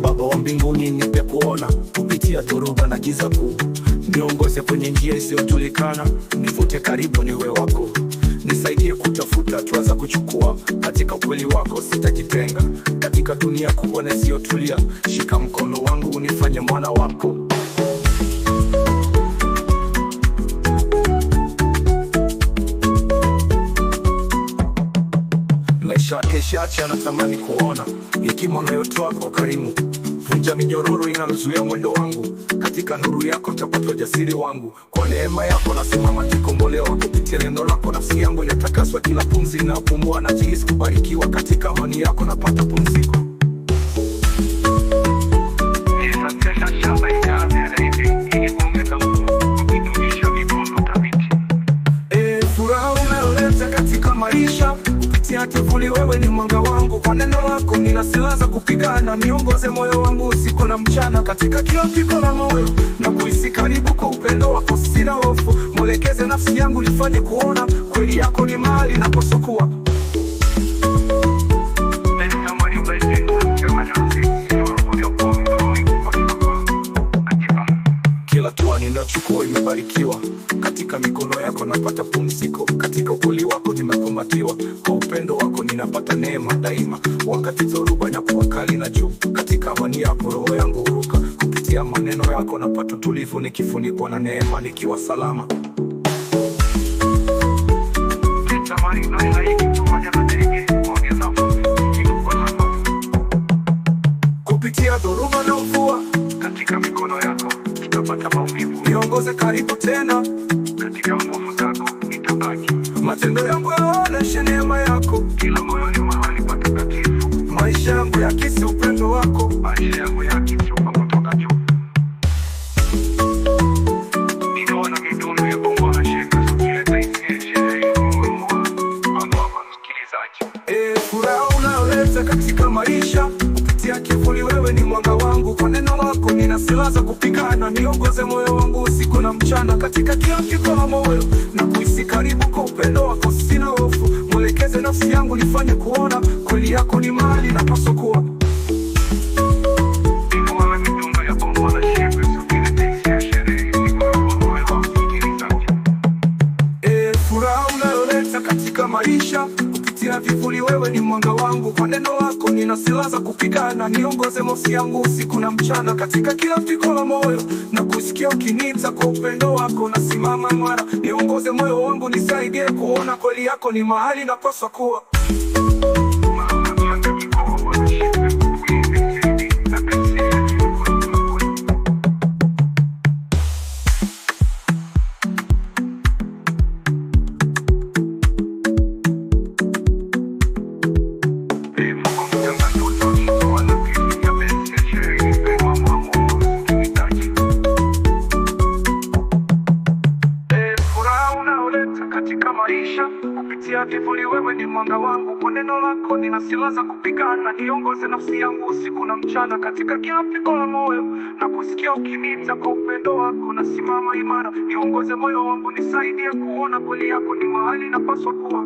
Baba wa mbinguni, nipe kuona kupitia dhoruba na giza kuu. Niongoze kwenye njia isiyojulikana, nivute karibu niwe wako. Nisaidie kutafuta hatua za kuchukua, katika ukweli wako sitajitenga. Katika dunia kubwa na isiyotulia, shika mkono wangu unifanye mwana wako. Maisha keshacha natamani kuona hekima unayotoa kwa karimu. Vunja minyororo inayozuia mwendo wangu, katika nuru yako nitapata ujasiri wangu. Kwa neema yako nasimama nikikombolewa, kupitia neno lako nafsi yangu inatakaswa. Kila pumzi ninapumua najihisi kubarikiwa, katika amani yako napata pumziko. Furaha unayoleta katika maisha, kupitia kivuli wewe ni mwanga wangu. Kwa neno lako nina silaha za kupigana, niongoze moyo wangu usiku na mchana. Katika kila pigo la moyo na kuhisi karibu kwa upendo wako, sina hofu. Mwelekeze nafsi yangu nifanye kuona kweli yako ni mahali napaswa kuwa. Kila hatua ninachukua imebarikiwa, katika mikono yako napata pumziko. Katika ukweli wako nimekumbatiwa, kwa upendo wako ninapata neema daima. Wakati dhoruba inakuwa kali na juu, katika amani yako roho yangu huruka. Kupitia maneno yako napata tulivu, nikifunikwa na neema nikiwa salama. Kupitia dhoruba na mvua, katika mikono yako tutapata maumivu. Niongoze karibu tena, katika nguvu zako nitabaki. Matendo yangu yaoneshe neema yako, kila moyo ni mahali patakatifu. Maisha yangu yakisi upendo wako, maisha yangu yakisi upendo kutoka juu. Ninaona midundo ya bongo na sheka, sukileta isi sherehe msikilizaji. Furaha unayoleta katika maisha, kupitia kivuli wewe ni mwanga wangu. Kwa neno lako nina silaha za kupigana, niongoze moyo wangu usiku na mchana. Katika kila pigo la moyo na kuhisi karibu kwa upendo wako, sina hofu. Mwelekeze nafsi yangu nifanye kuona kweli yako ni mahali napaswa kuwa. Furaha unayoleta katika maisha, kupitia vivuli wewe ni mwanga wangu. Kwa neno lako nina silaha za kupigana, niongoze nafsi yangu usiku na mchana. Katika kila pigo la moyo na kusikia ukiniita, kwa upendo wako nasimama imara. Niongoze moyo wangu nisaidie kuona kweli yako ni mahali napaswa kuwa. Katika maisha, kupitia kivuli wewe ni mwanga wangu. Kwa neno lako nina silaha za kupigana, niongoze nafsi yangu usiku na mchana. Katika kila pigo la moyo na kusikia ukiniita, kwa upendo wako nasimama imara. Niongoze moyo wangu nisaidie kuona kweli yako ni mahali napaswa kuwa.